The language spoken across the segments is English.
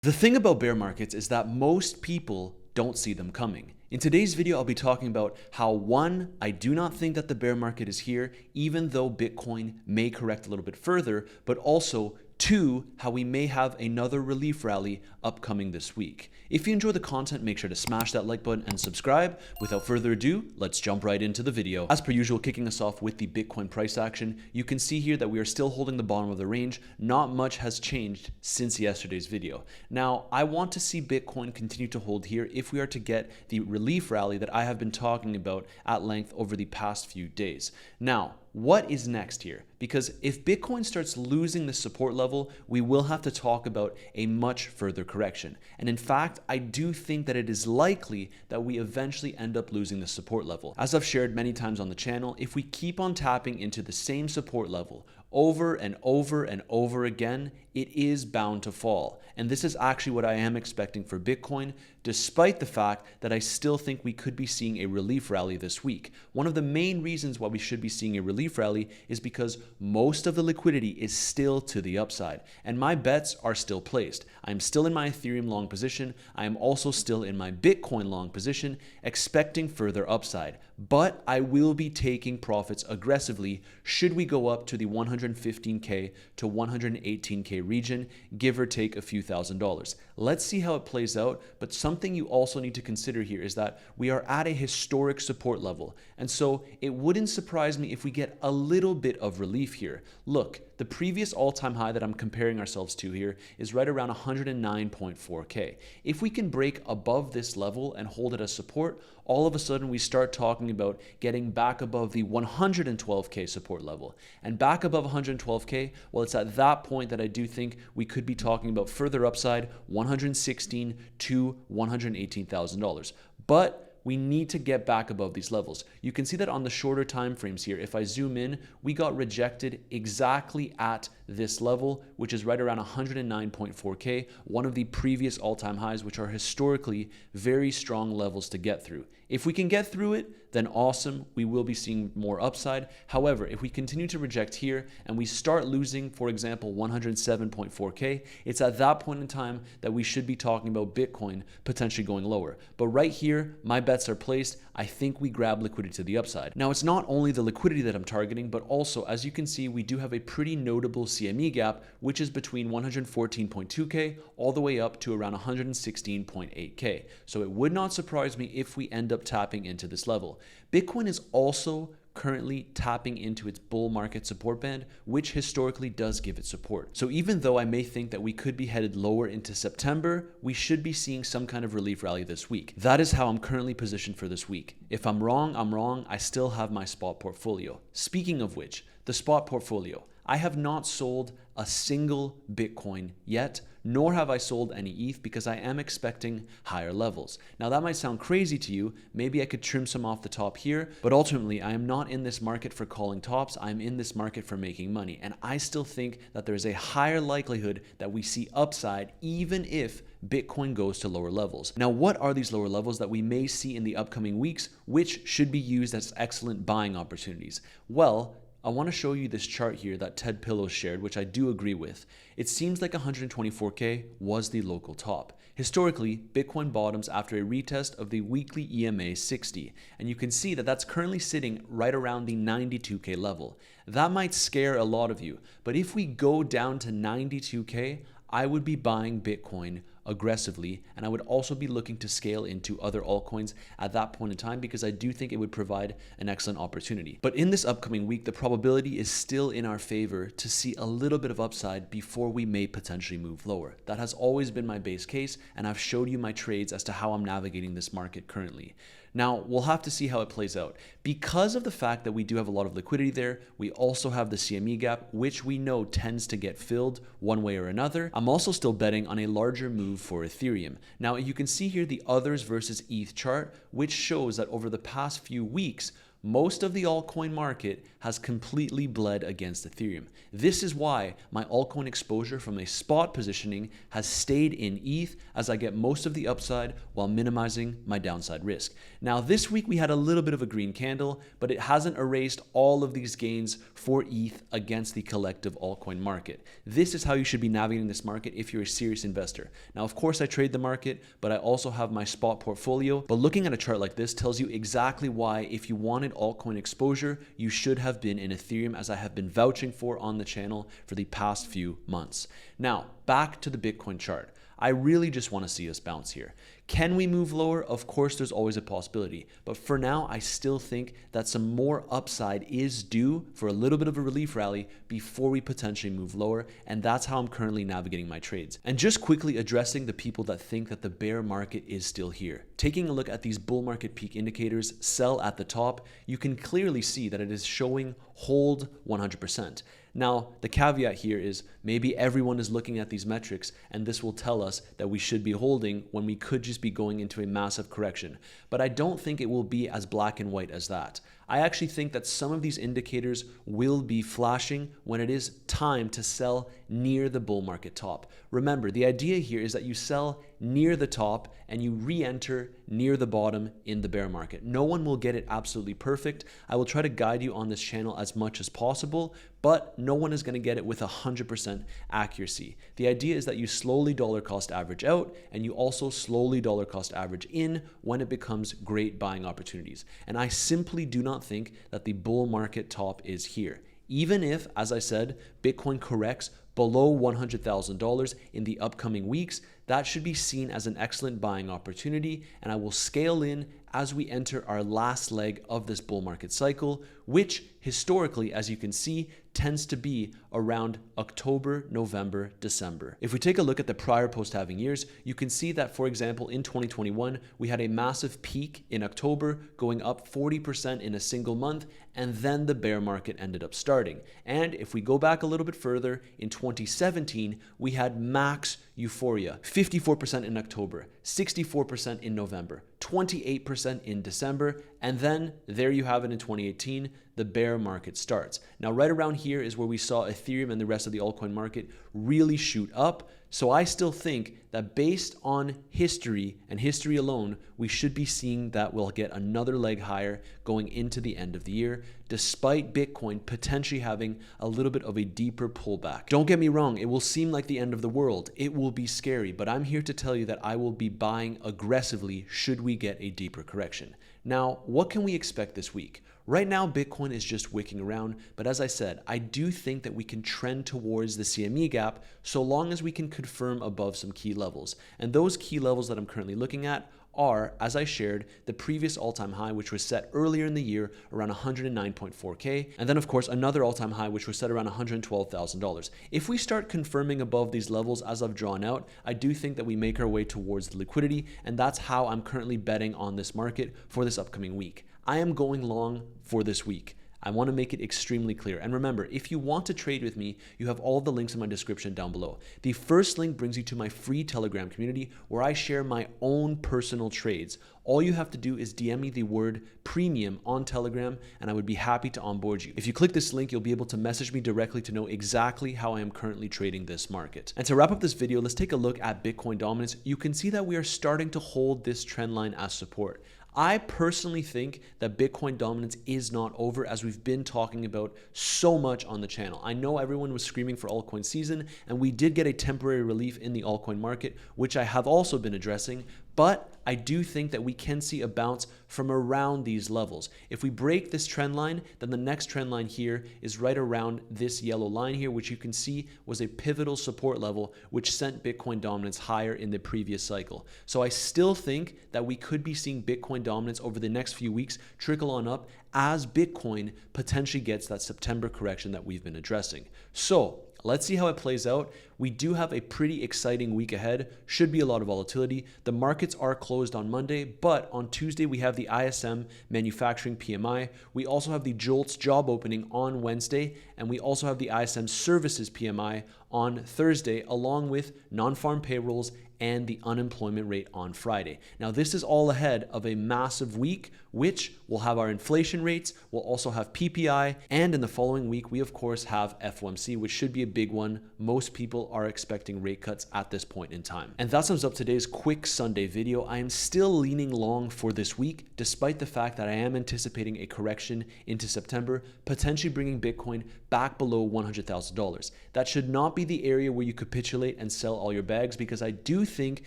The thing about bear markets is that most people don't see them coming. In today's video, I'll be talking about how, one, I do not think that the bear market is here, even though Bitcoin may correct a little bit further, but also two, how we may have another relief rally upcoming this week. If you enjoy the content, make sure to smash that like button and subscribe. Without further ado, let's jump right into the video. As per usual, kicking us off with the Bitcoin price action, you can see here that we are still holding the bottom of the range. Not much has changed since yesterday's video. Now, I want to see Bitcoin continue to hold here if we are to get the relief rally that I have been talking about at length over the past few days. Now, what is next here? Because if Bitcoin starts losing the support level, we will have to talk about a much further correction. And in fact, I do think that it is likely that we eventually end up losing the support level. As I've shared many times on the channel, if we keep on tapping into the same support level over and over and over again, it is bound to fall. And this is actually what I am expecting for Bitcoin, despite the fact that I still think we could be seeing a relief rally this week. One of the main reasons why we should be seeing a relief rally is because most of the liquidity is still to the upside, and my bets are still placed. I'm still in my Ethereum long position. I am also still in my Bitcoin long position, expecting further upside. But I will be taking profits aggressively should we go up to the 115K to 118K region, give or take a few $1,000s. Let's see how it plays out, but something you also need to consider here is that we are at a historic support level, and so it wouldn't surprise me if we get a little bit of relief here. Look, the previous all-time high that I'm comparing ourselves to here is right around 109.4K. If we can break above this level and hold it as support, all of a sudden we start talking about getting back above the 112K support level. And back above 112K, well, it's at that point that I do think we could be talking about further upside, $116,000 to $118,000. But we need to get back above these levels. You can see that on the shorter time frames here. If I zoom in, we got rejected exactly at this level, which is right around 109.4K, one of the previous all-time highs, which are historically very strong levels to get through. If we can get through it, then awesome, we will be seeing more upside. However, if we continue to reject here and we start losing, for example, 107.4K, it's at that point in time that we should be talking about Bitcoin potentially going lower. But right here, my bets are placed. I think we grab liquidity to the upside. Now, it's not only the liquidity that I'm targeting, but also, as you can see, we do have a pretty notable CME gap, which is between 114.2K all the way up to around 116.8K. So it would not surprise me if we end up tapping into this level. Bitcoin is also currently tapping into its bull market support band, which historically does give it support. So even though I may think that we could be headed lower into September, we should be seeing some kind of relief rally this week. That is how I'm currently positioned for this week. If I'm wrong, I'm wrong. I still have my spot portfolio. Speaking of which, the spot portfolio, I have not sold a single Bitcoin yet, nor have I sold any ETH because I am expecting higher levels. Now that might sound crazy to you. Maybe I could trim some off the top here, but ultimately I am not in this market for calling tops. I'm in this market for making money. And I still think that there's a higher likelihood that we see upside even if Bitcoin goes to lower levels. Now, what are these lower levels that we may see in the upcoming weeks, which should be used as excellent buying opportunities? Well, I want to show you this chart here that Ted Pillows shared, which I do agree with. It seems like 124K was the local top. Historically, Bitcoin bottoms after a retest of the weekly EMA 60, and you can see that that's currently sitting right around the 92K level. That might scare a lot of you, but if we go down to 92K, I would be buying Bitcoin aggressively, and I would also be looking to scale into other altcoins at that point in time because I do think it would provide an excellent opportunity. But in this upcoming week, the probability is still in our favor to see a little bit of upside before we may potentially move lower. That has always been my base case, and I've showed you my trades as to how I'm navigating this market currently. Now, we'll have to see how it plays out. Because of the fact that we do have a lot of liquidity there, we also have the CME gap, which we know tends to get filled one way or another. I'm also still betting on a larger move for Ethereum. Now, you can see here the others versus ETH chart, which shows that over the past few weeks, most of the altcoin market has completely bled against Ethereum. This is why my altcoin exposure from a spot positioning has stayed in ETH, as I get most of the upside while minimizing my downside risk. Now, this week we had a little bit of a green candle, but it hasn't erased all of these gains for ETH against the collective altcoin market. This is how you should be navigating this market if you're a serious investor. Now, of course, I trade the market, but I also have my spot portfolio. But looking at a chart like this tells you exactly why, if you wanted altcoin exposure, you should have been in Ethereum, as I have been vouching for on the channel for the past few months. Now, back to the Bitcoin chart. I really just want to see us bounce here. Can we move lower? Of course, there's always a possibility. But for now, I still think that some more upside is due for a little bit of a relief rally before we potentially move lower. And that's how I'm currently navigating my trades. And just quickly addressing the people that think that the bear market is still here. Taking a look at these bull market peak indicators, sell at the top, you can clearly see that it is showing hold 100%. Now, the caveat here is maybe everyone is looking at these metrics and this will tell us that we should be holding when we could just be going into a massive correction. But I don't think it will be as black and white as that. I actually think that some of these indicators will be flashing when it is time to sell near the bull market top. Remember, the idea here is that you sell near the top and you re-enter near the bottom in the bear market. No one will get it absolutely perfect. I will try to guide you on this channel as much as possible, but no one is going to get it with 100% accuracy. The idea is that you slowly dollar cost average out and you also slowly dollar cost average in when it becomes great buying opportunities. And I simply do not think that the bull market top is here. Even if, as I said, Bitcoin corrects below $100,000 in the upcoming weeks, that should be seen as an excellent buying opportunity, and I will scale in as we enter our last leg of this bull market cycle, which historically, as you can see, tends to be around October, November, December. If we take a look at the prior post-halving years, you can see that, for example, in 2021, we had a massive peak in October, going up 40% in a single month, and then the bear market ended up starting. And if we go back a little bit further, in 2017, we had max euphoria, 54% in October, 64% in November, 28% in December, and then there you have it in 2018, the bear market starts. Now, right around here is where we saw Ethereum and the rest of the altcoin market really shoot up. So I still think that based on history and history alone, we should be seeing that we'll get another leg higher going into the end of the year, despite Bitcoin potentially having a little bit of a deeper pullback. Don't get me wrong, it will seem like the end of the world. It will be scary, but I'm here to tell you that I will be buying aggressively should we get a deeper correction. Now, what can we expect this week? Right now, Bitcoin is just wicking around, but as I said, I do think that we can trend towards the CME gap so long as we can confirm above some key levels. And those key levels that I'm currently looking at are, as I shared, the previous all-time high, which was set earlier in the year around 109.4K, and then of course another all-time high, which was set around $112,000. If we start confirming above these levels as I've drawn out, I do think that we make our way towards the liquidity, and that's how I'm currently betting on this market for this upcoming week. I am going long for this week. I want to make it extremely clear. And remember, if you want to trade with me, you have all the links in my description down below. The first link brings you to my free Telegram community where I share my own personal trades. All you have to do is DM me the word premium on Telegram and I would be happy to onboard you. If you click this link, you'll be able to message me directly to know exactly how I am currently trading this market. And to wrap up this video, let's take a look at Bitcoin dominance. You can see that we are starting to hold this trend line as support. I personally think that Bitcoin dominance is not over, as we've been talking about so much on the channel. I know everyone was screaming for altcoin season, and we did get a temporary relief in the altcoin market, which I have also been addressing, but I do think that we can see a bounce from around these levels. If we break this trend line, then the next trend line here is right around this yellow line here, which you can see was a pivotal support level, which sent Bitcoin dominance higher in the previous cycle. So I still think that we could be seeing Bitcoin dominance over the next few weeks trickle on up as Bitcoin potentially gets that September correction that we've been addressing. So let's see how it plays out. We do have a pretty exciting week ahead. Should be a lot of volatility. The markets are closed on Monday, but on Tuesday we have the ISM manufacturing PMI. We also have the JOLTS job opening on Wednesday, and we also have the ISM services PMI on Thursday, along with non-farm payrolls and the unemployment rate on Friday. Now, this is all ahead of a massive week, which will have our inflation rates, we'll also have PPI, and in the following week, we of course have FOMC, which should be a big one. Most people are expecting rate cuts at this point in time. And that sums up today's quick Sunday video. I am still leaning long for this week, despite the fact that I am anticipating a correction into September, potentially bringing Bitcoin back below $100,000. That should not be the area where you capitulate and sell all your bags, because I do think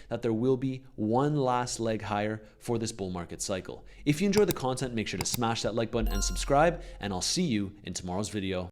that there will be one last leg higher for this bull market cycle. If you enjoy the content, make sure to smash that like button and subscribe, and I'll see you in tomorrow's video.